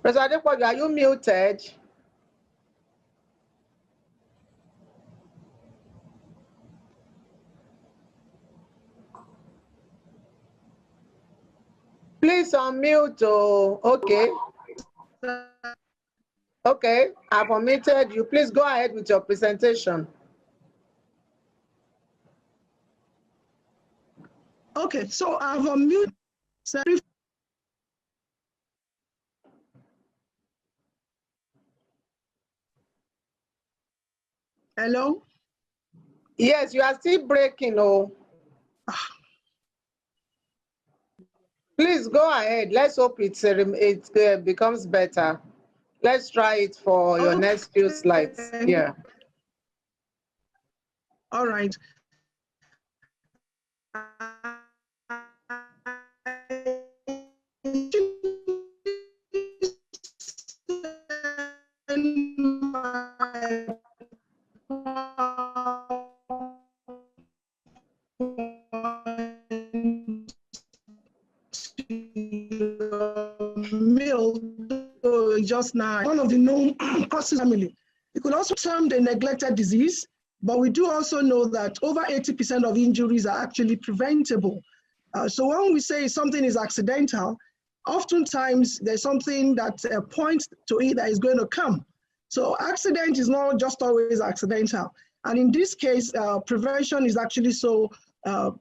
President Adepoju, are you muted? Please unmute. Oh, okay. Okay, I've unmuted you. Please go ahead with your presentation. Okay, so I've unmuted. Hello? Yes, you are still breaking. Oh. Please go ahead. Let's hope it becomes better. Let's try it for your next few slides. Yeah. All right. Just now, one of the known causes family. It could also be termed a neglected disease, but we do also know that over 80% of injuries are actually preventable. So when we say something is accidental, oftentimes there's something that points to it that is going to come. So accident is not just always accidental. And in this case, prevention is actually so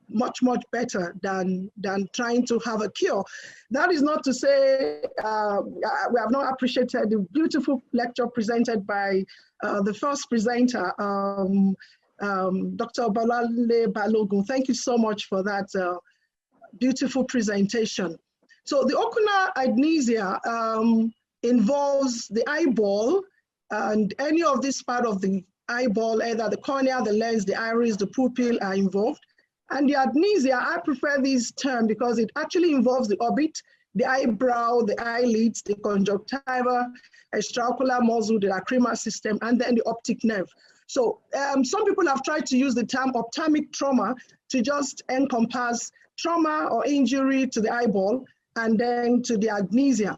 much better than trying to have a cure. That is not to say we have not appreciated the beautiful lecture presented by the first presenter, Dr. Balale Balogun. Thank you so much for that beautiful presentation. So the ocular adnesia involves the eyeball and any of this part of the eyeball, either the cornea, the lens, the iris, the pupil are involved. And the adnesia, I prefer this term because it actually involves the orbit, the eyebrow, the eyelids, the conjunctiva, extraocular muscle, the lacrimal system, and then the optic nerve. So some people have tried to use the term ophthalmic trauma to just encompass trauma or injury to the eyeball and then to the adnesia.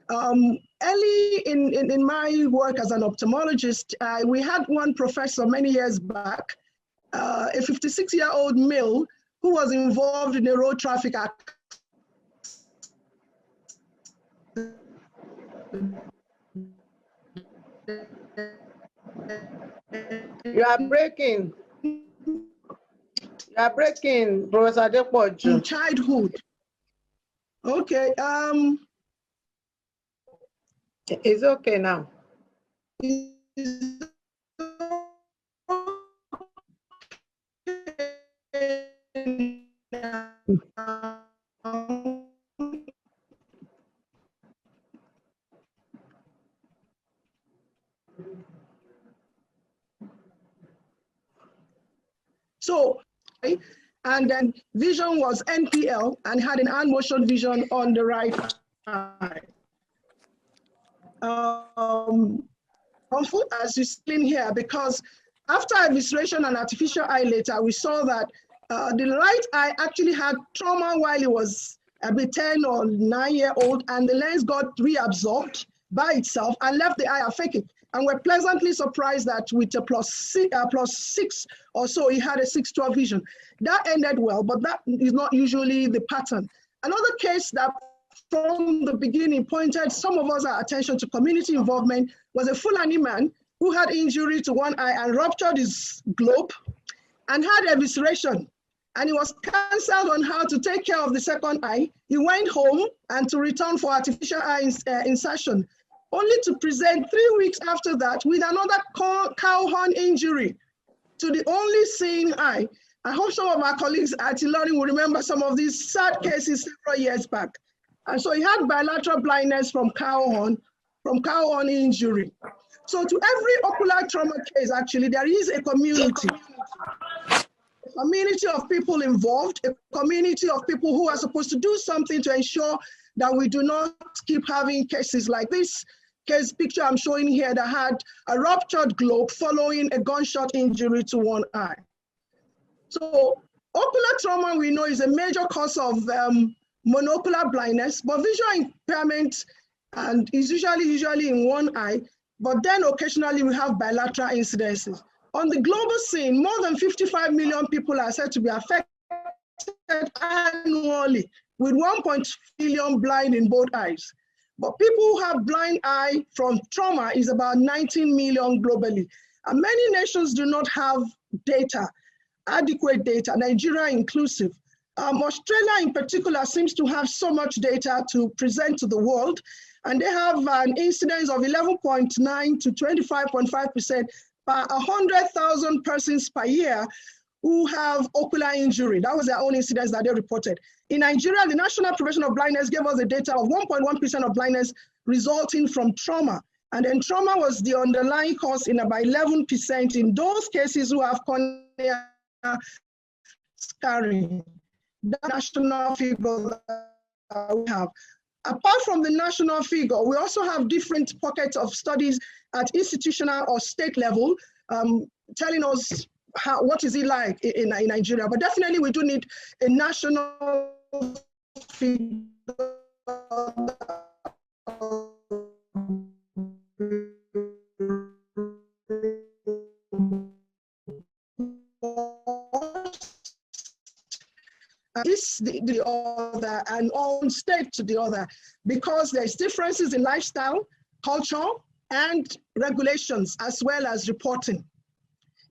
Early in my work as an ophthalmologist, we had one professor many years back, a 56-year-old male who was involved in a road traffic accident. You are breaking. You are breaking, Professor Adepoju. In childhood. Okay. It's okay now. So, and then vision was NPL and had an hand motion vision on the right eye. As you see in here, because after evisceration and artificial eye later, we saw that the right eye actually had trauma while it was a 10 or 9-year-old, and the lens got reabsorbed by itself and left the eye affected. And we're pleasantly surprised that with a plus 6 or so, he had a 6/12 vision. That ended well, but that is not usually the pattern. Another case that from the beginning pointed some of us our attention to community involvement was a Fulani man who had injury to one eye and ruptured his globe and had evisceration. And he was counseled on how to take care of the second eye. He went home and to return for artificial eye insertion, only to present 3 weeks after that with another cow horn injury to the only seeing eye. I hope some of our colleagues at Learning will remember some of these sad cases several years back. And so he had bilateral blindness from cow horn injury. So to every ocular trauma case, actually, there is a community of people involved, a community of people who are supposed to do something to ensure that we do not keep having cases like this case picture I'm showing here that had a ruptured globe following a gunshot injury to one eye. So ocular trauma, we know, is a major cause of monocular blindness, but visual impairment and it's usually in one eye, but then occasionally we have bilateral incidences. On the global scene, more than 55 million people are said to be affected annually, with 1.2 million blind in both eyes. But people who have blind eye from trauma is about 19 million globally. And many nations do not have data, adequate data, Nigeria inclusive. Australia in particular seems to have so much data to present to the world, and they have an incidence of 11.9 to 25.5% per 100,000 persons per year who have ocular injury. That was their own incidence that they reported. In Nigeria, the National Prevention of Blindness gave us the data of 1.1% of blindness resulting from trauma. And then trauma was the underlying cause in about 11% in those cases who have cornea scarring. The national figure that we have. Apart from the national figure, we also have different pockets of studies at institutional or state level telling us what is it like in Nigeria. But definitely we do need a national figure this the other and on state to the other, because there's differences in lifestyle, culture, and regulations, as well as reporting.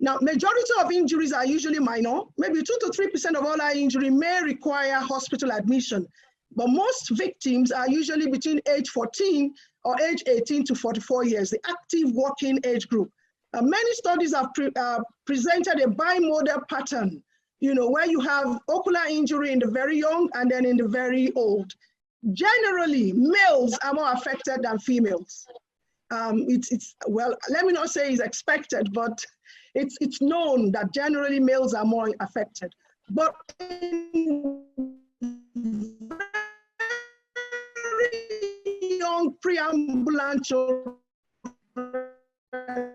Now, majority of injuries are usually minor. Maybe 2 to 3% of all eye injury may require hospital admission, but most victims are usually between age 14 or age 18 to 44 years, the active working age group. Many studies have presented a bimodal pattern, where you have ocular injury in the very young and then in the very old. Generally, males are more affected than females. Well, let me not say it's expected, but it's known that generally males are more affected. But in very young preambulant children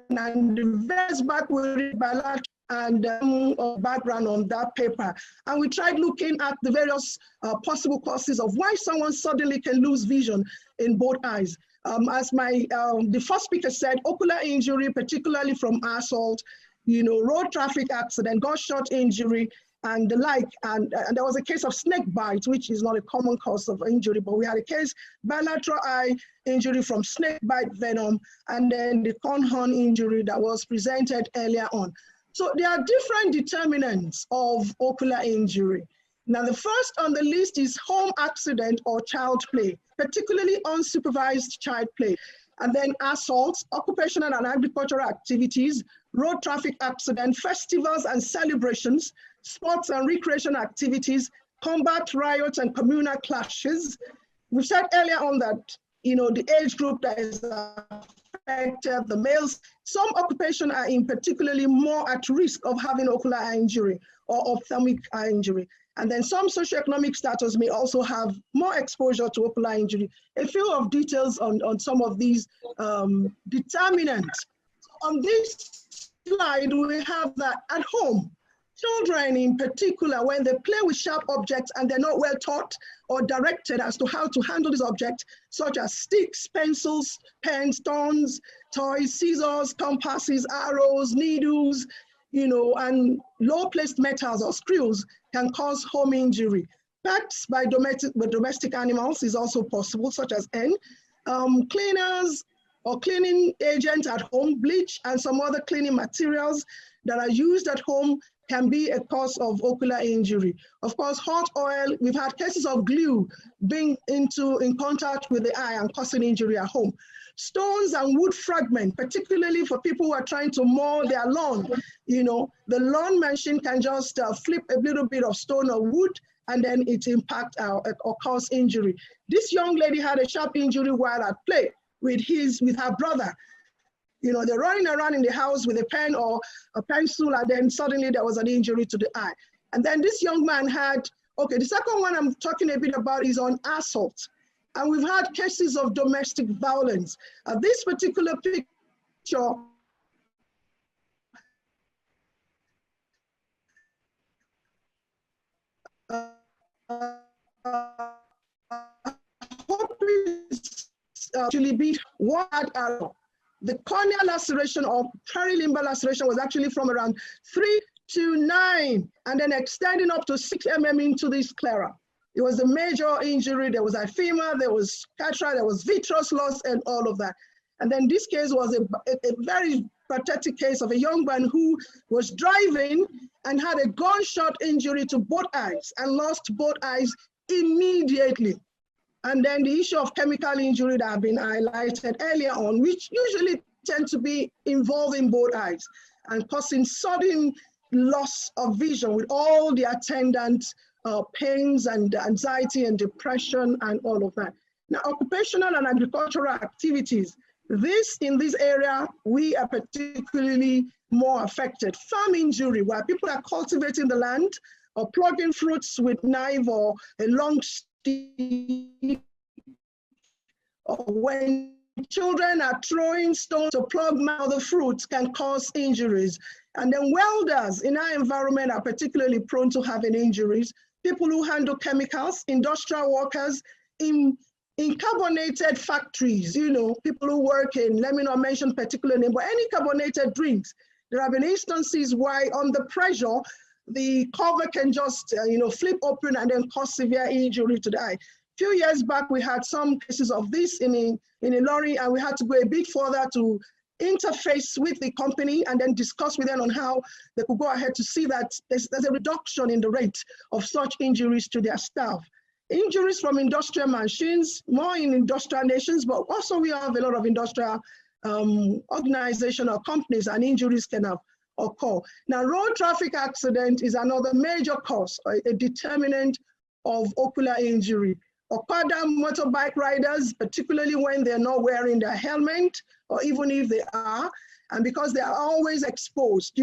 and the verse back with bilateral and background on that paper. And we tried looking at the various possible causes of why someone suddenly can lose vision in both eyes. As the first speaker said, ocular injury, particularly from assault, road traffic accident, gunshot injury, and the like. And there was a case of snake bite, which is not a common cause of injury, but we had a case, bilateral eye injury from snake bite venom, and then the cornhorn injury that was presented earlier on. So there are different determinants of ocular injury. Now, the first on the list is home accident or child play, particularly unsupervised child play. And then assaults, occupational and agricultural activities, road traffic accident, festivals and celebrations, sports and recreation activities, combat riots and communal clashes. We said earlier on that, the age group that is affected, the males, some occupations are in particularly more at risk of having ocular eye injury or ophthalmic eye injury. And then some socioeconomic status may also have more exposure to ocular injury. A few of details on some of these determinants. On this slide, we have that at home, children in particular, when they play with sharp objects and they're not well taught or directed as to how to handle these objects, such as sticks, pencils, pens, stones, toys, scissors, compasses, arrows, needles, and low-placed metals or screws can cause home injury. Pets by domestic animals is also possible, such as cleaners or cleaning agents at home, bleach and some other cleaning materials that are used at home can be a cause of ocular injury. Of course, hot oil, we've had cases of glue being in contact with the eye and causing injury at home. Stones and wood fragments, particularly for people who are trying to mow their lawn. The lawn machine can just flip a little bit of stone or wood and then it impact or cause injury. This young lady had a sharp injury while at play with her brother. They're running around in the house with a pen or a pencil, and then suddenly there was an injury to the eye. And then this young man had, the second one I'm talking a bit about is on assault. And we've had cases of domestic violence. This particular picture hope is actually beat one arrow. The corneal laceration or perilimbar laceration was actually from around 3 to 9 and then extending up to 6 mm into the sclera. It was a major injury. There was ifema, there was cataract, there was vitreous loss and all of that. And then this case was a very pathetic case of a young man who was driving and had a gunshot injury to both eyes and lost both eyes immediately. And then the issue of chemical injury that have been highlighted earlier on, which usually tend to be involving both eyes and causing sudden loss of vision with all the attendant pains and anxiety and depression and all of that. Now, occupational and agricultural activities, in this area, we are particularly more affected. Farm injury, where people are cultivating the land or plucking fruits with knife or a long stick, or when children are throwing stones to plug the fruits can cause injuries. And then welders in our environment are particularly prone to having injuries. People who handle chemicals, industrial workers in carbonated factories, you know, people who work in, let me not mention particular name, but any carbonated drinks. There have been instances why under pressure, the cover can just, flip open and then cause severe injury to the eye. A few years back, we had some cases of this in a lorry, and we had to go a bit further to interface with the company and then discuss with them on how they could go ahead to see that there's a reduction in the rate of such injuries to their staff. Injuries from industrial machines, more in industrial nations, but also we have a lot of industrial organizations or companies, and injuries can occur. Now, road traffic accident is another major cause, a determinant of ocular injury. Okada motorbike riders, particularly when they're not wearing their helmet, or even if they are, and because they are always exposed,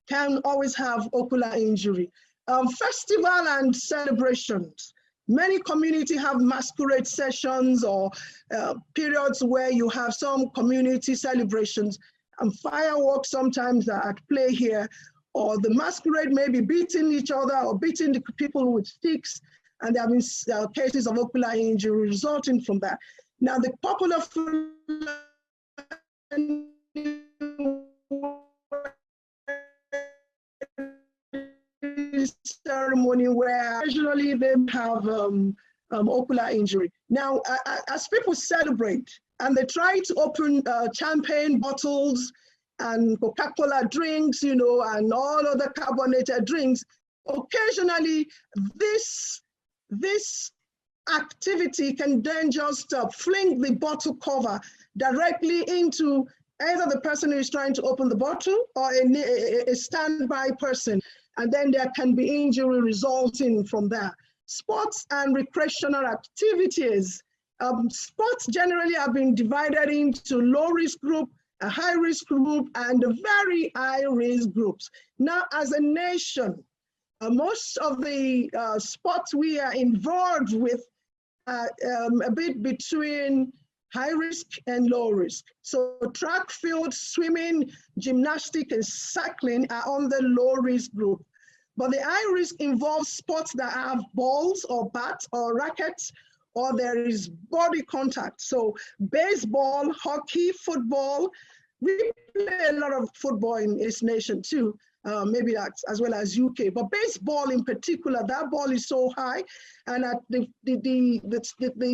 can always have ocular injury. Festival and celebrations. Many communities have masquerade sessions or periods where you have some community celebrations, and fireworks sometimes are at play here, or the masquerade may be beating each other or beating the people with sticks, and there have been cases of ocular injury resulting from that. Now, the popular ceremony where occasionally they have ocular injury. Now, as people celebrate and they try to open champagne bottles and Coca-Cola drinks, and all other carbonated drinks, occasionally this activity can then just fling the bottle cover directly into either the person who is trying to open the bottle or a standby person. And then there can be injury resulting from that. Sports and recreational activities. Sports generally have been divided into low-risk group, a high-risk group, and very high-risk groups. Now, as a nation, most of the sports we are involved with are a bit between high risk and low risk. So track, field, swimming, gymnastics, and cycling are on the low risk group. But the high risk involves sports that have balls or bats or rackets, or there is body contact. So baseball, hockey, football. We play a lot of football in this nation too. Maybe that's as well as UK, but baseball in particular, that ball is so high, and at the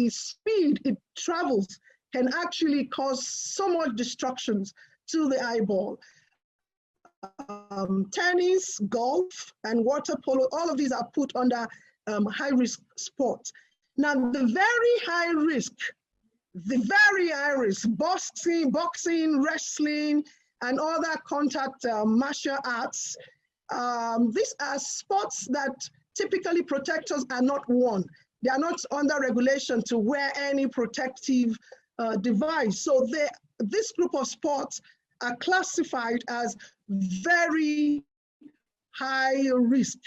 speed it travels can actually cause so much destructions to the eyeball. Tennis, golf, and water polo, all of these are put under high-risk sports. Now, the very high risk, boxing, wrestling, and other contact martial arts. These are sports that typically protectors are not worn. They are not under regulation to wear any protective device. So this group of sports are classified as very high risk.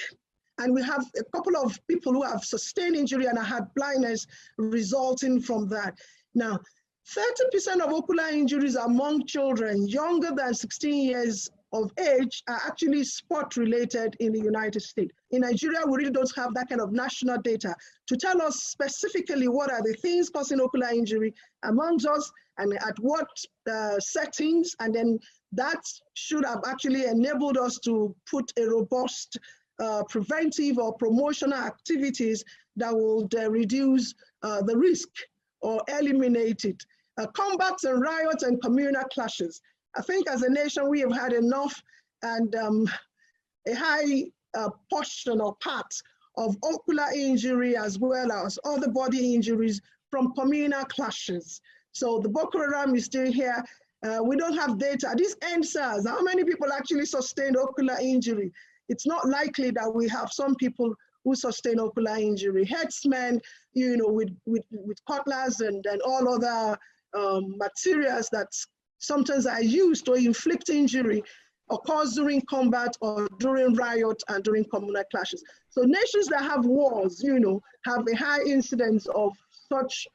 And we have a couple of people who have sustained injury and had blindness resulting from that. Now, 30% of ocular injuries are among children younger than 16 years of age are actually sport related in the United States. In Nigeria, we really don't have that kind of national data to tell us specifically what are the things causing ocular injury amongst us and at what settings, and then that should have actually enabled us to put a robust preventive or promotional activities that will reduce the risk or eliminate it. Combats and riots and communal clashes. I think as a nation, we have had enough and a high portion or part of ocular injury as well as other body injuries from communal clashes. So the Boko Haram is still here. We don't have data. This NSAS, how many people actually sustained ocular injury? It's not likely that we have some people who sustain ocular injury. Herdsmen, you know, with cutlass and all other materials that sometimes are used to inflict injury occurs during combat or during riot and during communal clashes. So nations that have wars, you know, have a high incidence of such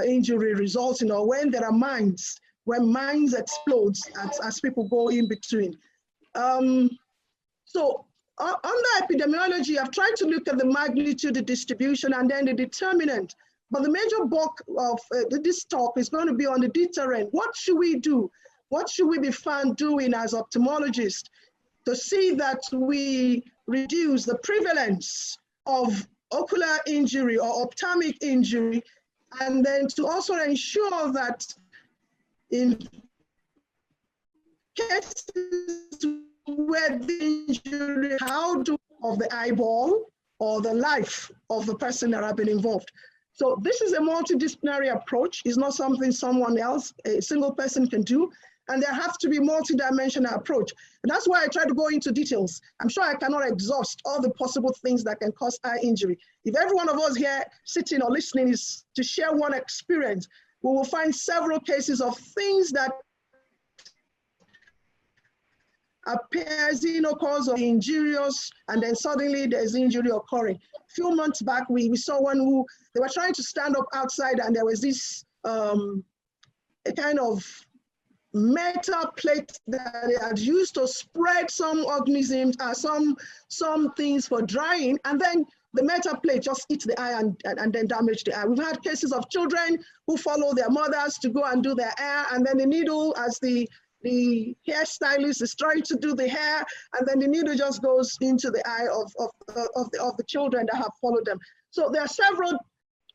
injury resulting, or when there are mines, when mines explodes as people go in between. So under epidemiology, I've tried to look at the magnitude, the distribution, and then the determinant. But the major bulk of this talk is going to be on the deterrent. What should we do? What should we be found doing as ophthalmologists to see that we reduce the prevalence of ocular injury or ophthalmic injury, and then to also ensure that in cases where the injury, of the eyeball or the life of the person that have been involved. So this is a multidisciplinary approach. It's not something someone else, a single person can do. And there has to be multidimensional approach. And that's why I try to go into details. I'm sure I cannot exhaust all the possible things that can cause eye injury. If every one of us here sitting or listening is to share one experience, we will find several cases of things that appears, you know, cause of injurious, and then suddenly there's injury occurring. A few months back, we saw one who, they were trying to stand up outside, and there was this a kind of metal plate that they had used to spread some organisms, some things for drying, and then the metal plate just hits the eye and then damage the eye. We've had cases of children who follow their mothers to go and do their hair, and then the needle, as the hairstylist is trying to do the hair, and then the needle just goes into the eye of the children that have followed them. So there are several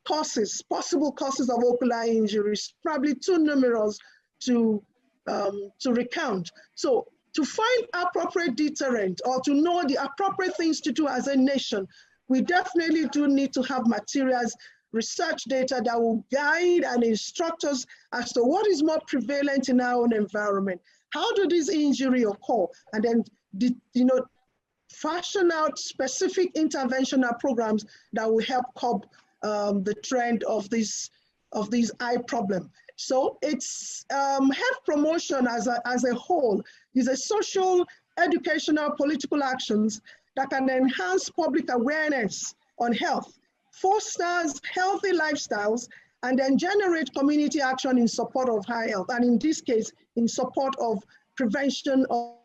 causes, possible causes of ocular injuries, probably too numerous to recount. So to find appropriate deterrent or to know the appropriate things to do as a nation, we definitely do need to have materials, research data that will guide and instruct us as to what is more prevalent in our own environment. How do these injuries occur? And then, you know, fashion out specific interventional programs that will help curb the trend of this eye problem. So it's health promotion as a whole is a social, educational, political actions that can enhance public awareness on health, fosters healthy lifestyles, and then generate community action in support of high health, and in this case, in support of prevention of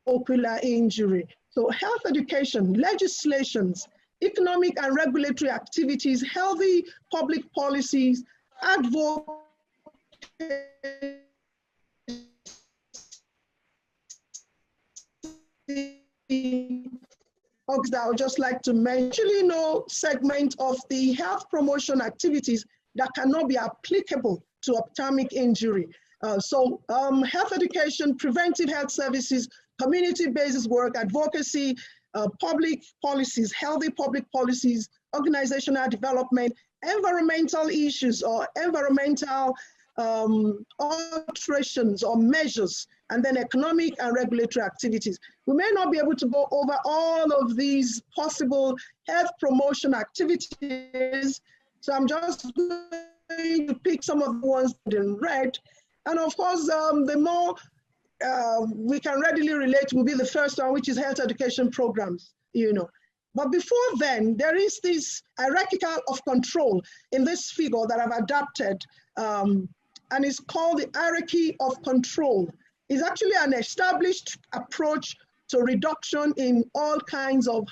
ocular injury. So health education, legislations, economic and regulatory activities, healthy public policies, advocacy, that I would just like to mention, no segment of the health promotion activities that cannot be applicable to ophthalmic injury. So health education, preventive health services, community-based work, advocacy, public policies, healthy public policies, organizational development, environmental issues or environmental alterations or measures, and then economic and regulatory activities. We may not be able to go over all of these possible health promotion activities, so I'm just going to pick some of the ones in red. And of course, the more we can readily relate will be the first one, which is health education programs, you know. But before then, there is this hierarchical of control in this figure that I've adapted, and it's called the hierarchy of control. is actually an established approach to reduction in all kinds of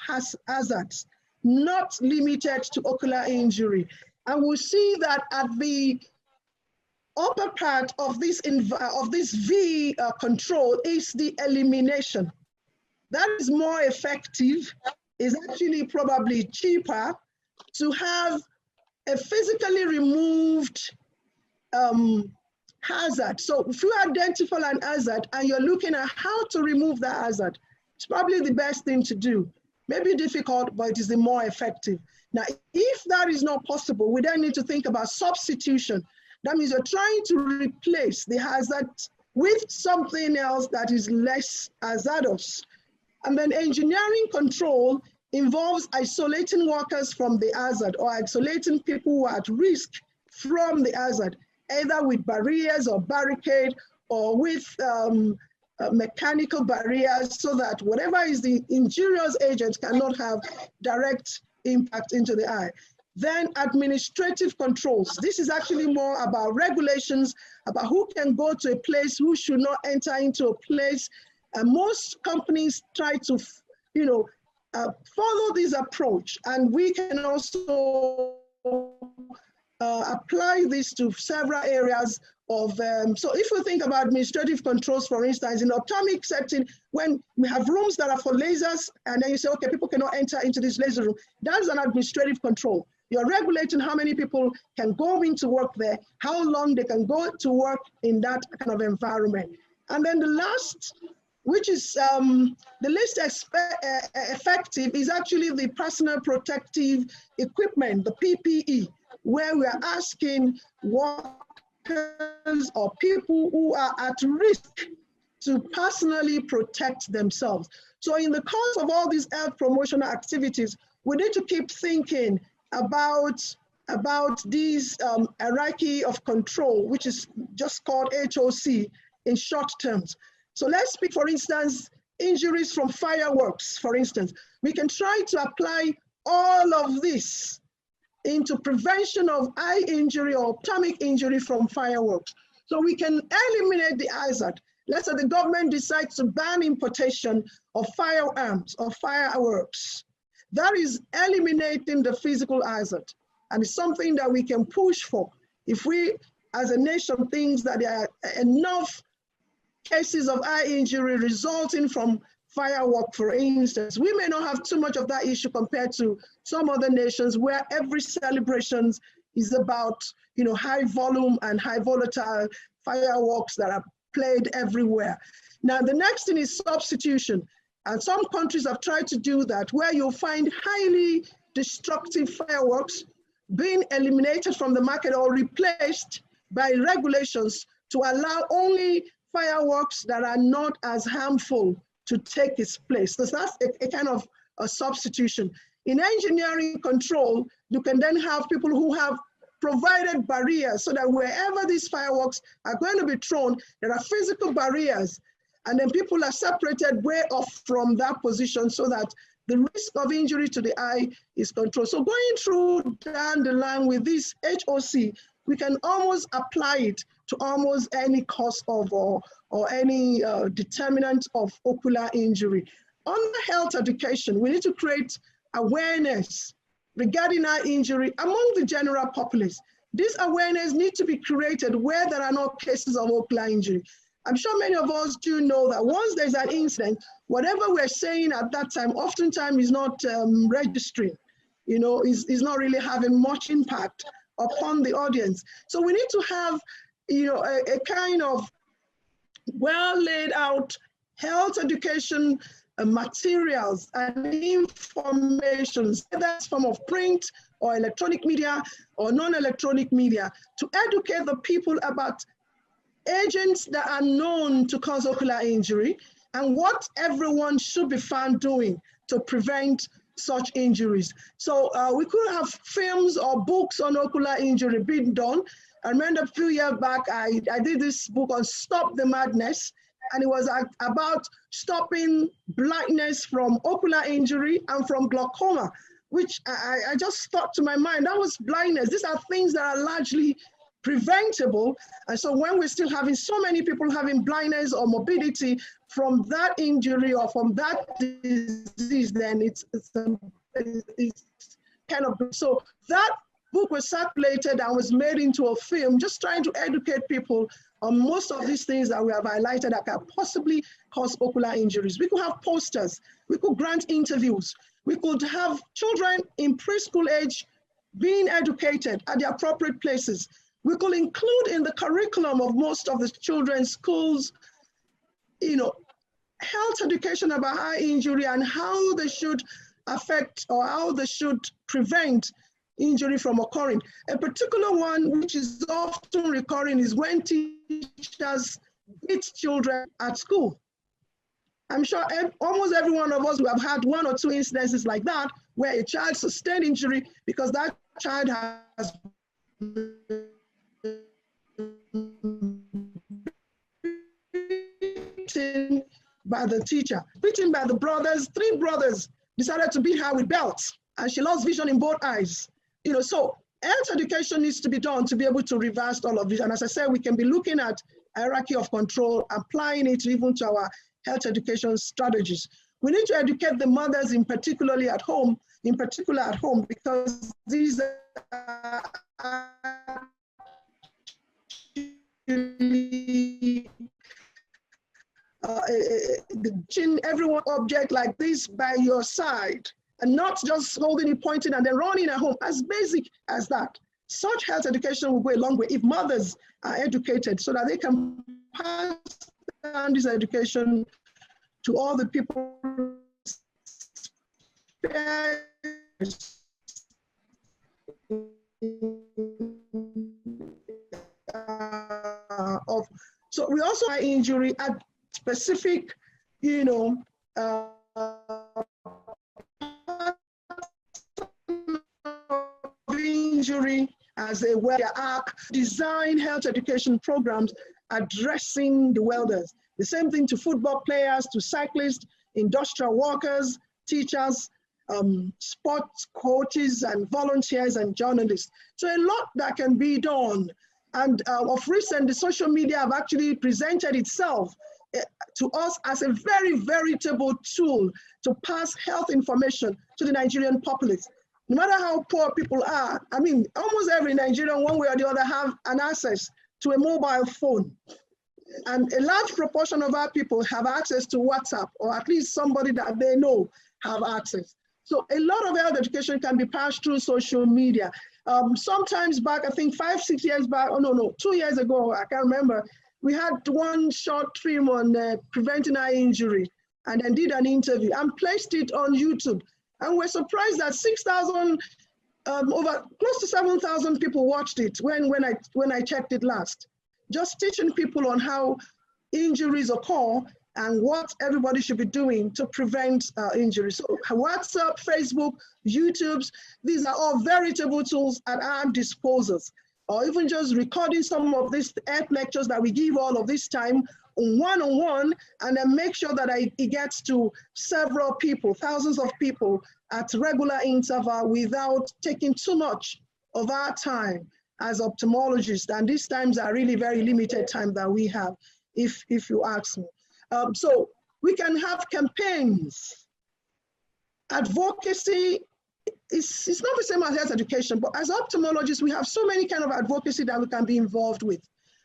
hazards, not limited to ocular injury. And we'll see that at the upper part of this V control is the elimination. That is more effective, is actually probably cheaper to have a physically removed hazard. So if you identify an hazard and you're looking at how to remove that hazard, it's probably the best thing to do. Maybe difficult, but it is the more effective. Now, if that is not possible, we then need to think about substitution. That means you're trying to replace the hazard with something else that is less hazardous. And then engineering control involves isolating workers from the hazard or isolating people who are at risk from the hazard, either with barriers or barricade or with mechanical barriers, so that whatever is the injurious agent cannot have direct impact into the eye. Then administrative controls. This is actually more about regulations, about who can go to a place, who should not enter into a place. And most companies try to, follow this approach, and we can also apply this to several areas of, so if we think about administrative controls, for instance, in ophthalmic setting, when we have rooms that are for lasers, and then you say, okay, people cannot enter into this laser room, that's an administrative control. You're regulating how many people can go into work there, how long they can go to work in that kind of environment. And then the last, which is the least effective, is actually the personal protective equipment, the PPE, where we are asking workers or people who are at risk to personally protect themselves. So in the course of all these health promotional activities, we need to keep thinking about this hierarchy of control, which is just called HOC in short terms. So let's speak, for instance, injuries from fireworks, for instance. We can try to apply all of this into prevention of eye injury or ophthalmic injury from fireworks. So we can eliminate the hazard. Let's say the government decides to ban importation of firearms or fireworks. That is eliminating the physical hazard. And it's something that we can push for. If we, as a nation, think that there are enough cases of eye injury resulting from firework, for instance, we may not have too much of that issue compared to some other nations where every celebration is about, high volume and high volatile fireworks that are played everywhere. Now, the next thing is substitution. And some countries have tried to do that, where you'll find highly destructive fireworks being eliminated from the market or replaced by regulations to allow only fireworks that are not as harmful to take its place. So that's a kind of a substitution. In engineering control, you can then have people who have provided barriers so that wherever these fireworks are going to be thrown, there are physical barriers, and then people are separated way off from that position so that the risk of injury to the eye is controlled. So going through down the line with this HOC, we can almost apply it to almost any cause of or any determinant of ocular injury. On the health education, we need to create awareness regarding eye injury among the general populace. This awareness needs to be created where there are no cases of ocular injury. I'm sure many of us do know that once there's an incident, whatever we're saying at that time, oftentimes is not registering, is not really having much impact upon the audience. So we need to have, a kind of well laid out health education materials and information, whether it's form of print or electronic media or non-electronic media, to educate the people about agents that are known to cause ocular injury and what everyone should be found doing to prevent such injuries. So we could have films or books on ocular injury being done. I remember a few years back, I did this book on Stop the Madness, and it was about stopping blindness from ocular injury and from glaucoma, which I just thought to my mind, that was blindness. These are things that are largely preventable. And so when we're still having so many people having blindness or morbidity from that injury or from that disease, then it's kind of, so that book was circulated and was made into a film, just trying to educate people on most of these things that we have highlighted that can possibly cause ocular injuries. We could have posters, we could grant interviews, we could have children in preschool age being educated at the appropriate places. We could include in the curriculum of most of the children's schools, health education about eye injury and how they should affect or how they should prevent injury from occurring. A particular one which is often recurring is when teachers beat children at school. I'm sure almost every one of us will have had one or two incidences like that, where a child sustained injury because that child has beaten by the teacher, beaten by the brothers. 3 brothers decided to beat her with belts, and she lost vision in both eyes. So health education needs to be done to be able to reverse all of this. And as I said, we can be looking at hierarchy of control, applying it even to our health education strategies. We need to educate the mothers in particular at home, because these are everyone object like this by your side, and not just holding it, pointing, and then running at home, as basic as that. Such health education will go a long way if mothers are educated so that they can pass down this education to all the people so we also have injury at specific, injury as a welder arc, design health education programs addressing the welders. The same thing to football players, to cyclists, industrial workers, teachers, sports coaches and volunteers and journalists. So a lot that can be done. And of recent, the social media have actually presented itself to us as a very veritable tool to pass health information to the Nigerian populace. No matter how poor people are, I mean, almost every Nigerian, one way or the other, have an access to a mobile phone. And a large proportion of our people have access to WhatsApp, or at least somebody that they know have access. So a lot of health education can be passed through social media. Sometimes back, I think 5-6 years back, 2 years ago, I can't remember, we had one short film on preventing eye injury, and then did an interview and placed it on YouTube. And we're surprised that 6,000, over close to 7,000 people watched it when I checked it last. Just teaching people on how injuries occur and what everybody should be doing to prevent injuries. So WhatsApp, Facebook, YouTube, these are all veritable tools at our disposals. Or even just recording some of these health lectures that we give all of this time one-on-one, and then make sure that it gets to several people, thousands of people at regular interval without taking too much of our time as ophthalmologists. And these times are really very limited time that we have, if you ask me. So we can have campaigns. Advocacy it's not the same as health education, but as ophthalmologists, we have so many kind of advocacy that we can be involved with.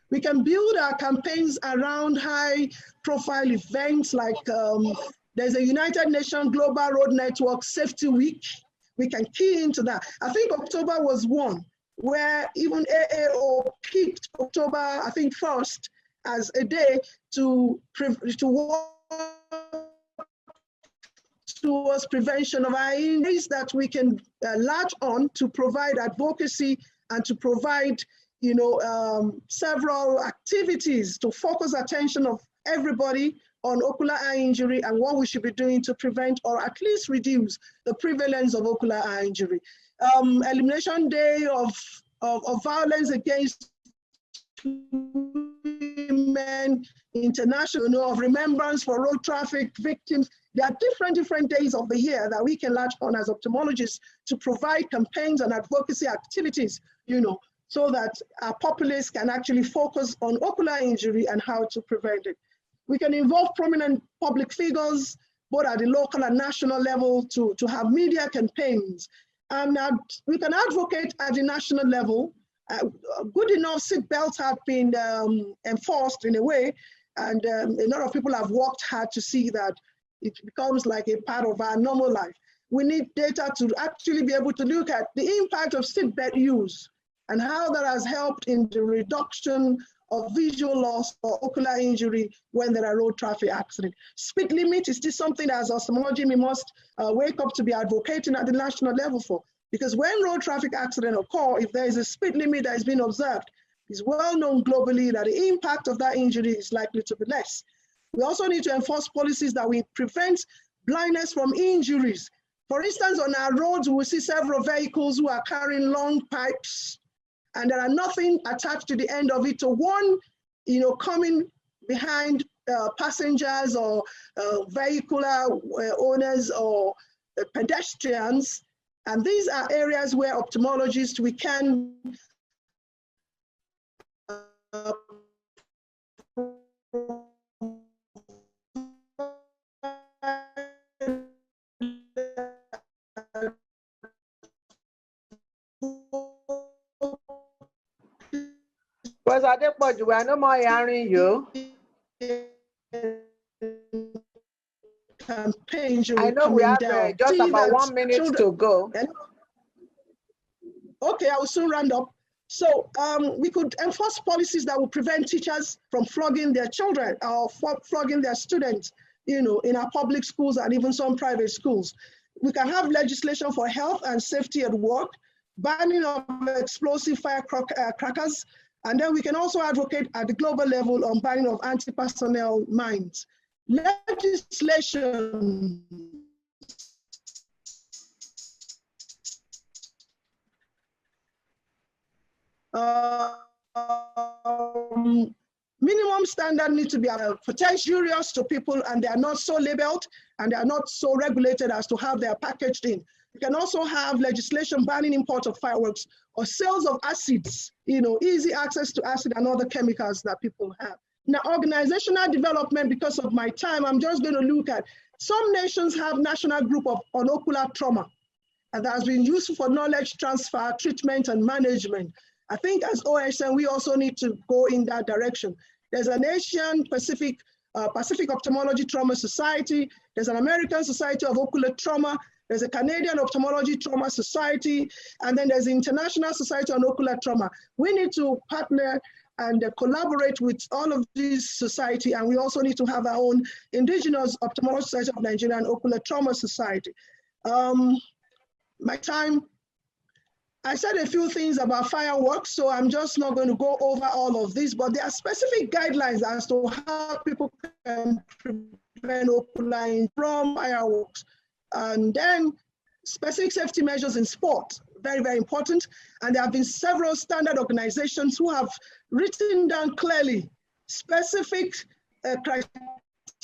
We can build our campaigns around high-profile events like there's a United Nations Global Road Network Safety Week. We can key into that. I think October was one where even AAO picked October, I think, 1st as a day to work towards prevention of eye injuries that we can latch on to provide advocacy and to provide, several activities to focus attention of everybody on ocular eye injury and what we should be doing to prevent or at least reduce the prevalence of ocular eye injury. Elimination Day of Violence Against Women International, of remembrance for road traffic victims. There are different days of the year that we can latch on as ophthalmologists to provide campaigns and advocacy activities, so that our populace can actually focus on ocular injury and how to prevent it. We can involve prominent public figures, both at the local and national level, to have media campaigns. And we can advocate at the national level. Good enough seat belts have been enforced in a way, and a lot of people have worked hard to see that it becomes like a part of our normal life. We need data to actually be able to look at the impact of seatbelt use and how that has helped in the reduction of visual loss or ocular injury when there are road traffic accidents. Speed limit is still something as ophthalmology we must wake up to be advocating at the national level for. Because when road traffic accidents occur, if there is a speed limit that is being observed, it's well known globally that the impact of that injury is likely to be less. We also need to enforce policies that will prevent blindness from injuries. For instance, on our roads, we see several vehicles who are carrying long pipes, and there are nothing attached to the end of it to warn, coming behind passengers or vehicular owners or pedestrians. And these are areas where ophthalmologists, we can Because at that point, we are no more hearing you. I know we have just about 1 minute to go. Okay, I will soon round up. So we could enforce policies that will prevent teachers from flogging their children or flogging their students, in our public schools and even some private schools. We can have legislation for health and safety at work, banning of explosive firecrackers, and then we can also advocate at the global level on banning of anti-personnel mines. Legislation minimum standard need to be potentious to people, and they are not so labeled and they are not so regulated as to have their packaged in. You can also have legislation banning import of fireworks or sales of acids, easy access to acid and other chemicals that people have. Now, organizational development, because of my time, I'm just going to look at some nations have national group on ocular trauma, and that has been useful for knowledge transfer, treatment, and management. I think as OSN, we also need to go in that direction. There's an Asian Pacific Ophthalmology Trauma Society. There's an American Society of Ocular Trauma. There's a Canadian Ophthalmology Trauma Society. And then there's the International Society on Ocular Trauma. We need to partner and collaborate with all of these society. And we also need to have our own Indigenous Ophthalmology Society of Nigeria and Ocular Trauma Society. My time, I said a few things about fireworks, so I'm just not going to go over all of this, but there are specific guidelines as to how people can prevent ocular injury from fireworks. And then specific safety measures in sport, very, very important. And there have been several standard organizations who have written down clearly specific criteria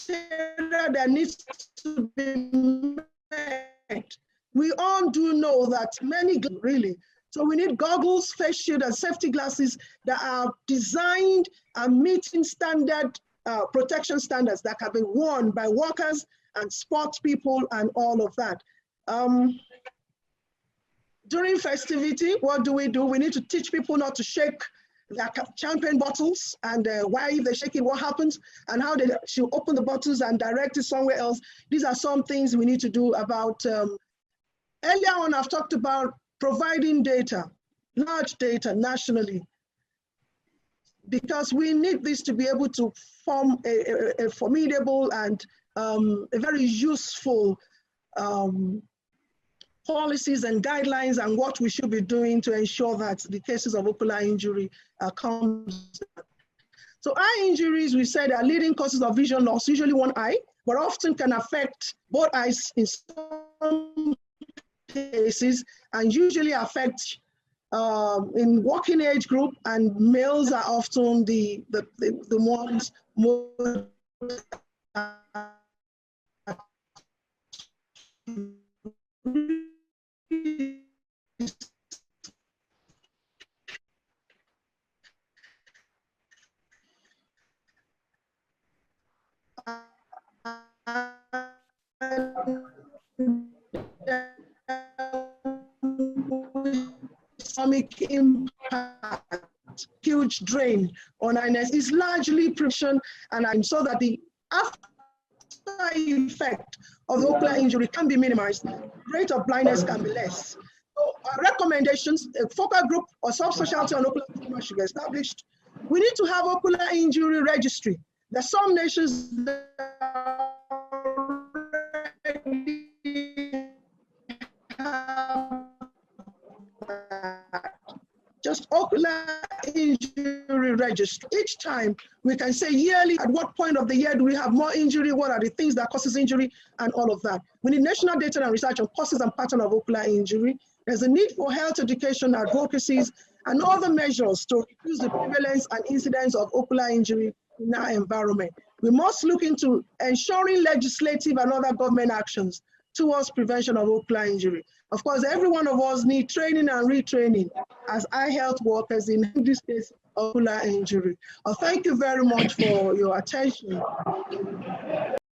that needs to be met. We all do know that many, really. So we need goggles, face shield, and safety glasses that are designed and meeting standard protection standards that can be worn by workers and sports people and all of that. During festivity, what do? We need to teach people not to shake their champagne bottles, and why if they shake it, what happens, and how they should open the bottles and direct it somewhere else. These are some things we need to do about. Earlier on, I've talked about providing data, large data nationally, because we need this to be able to form a formidable and a very useful policies and guidelines and what we should be doing to ensure that the cases of ocular injury comes. So eye injuries, we said, are leading causes of vision loss, usually one eye, but often can affect both eyes in some cases, and usually affect in working age group, and males are often the ones more economic impact, huge drain on INS, is largely prevention, and so that the after effect of ocular injury can be minimized, the rate of blindness can be less. So recommendations, a focal group or subspecialty on ocular trauma should be established. We need to have ocular injury registry. There are some nations that just ocular injury registry. Each time we can say yearly, at what point of the year do we have more injury? What are the things that causes injury and all of that. We need national data and research on causes and pattern of ocular injury. There's a need for health education, advocacies, and other measures to reduce the prevalence and incidence of ocular injury in our environment. We must look into ensuring legislative and other government actions towards prevention of ocular injury. Of course, every one of us need training and retraining as eye health workers in this case, ocular injury. Thank you very much for your attention.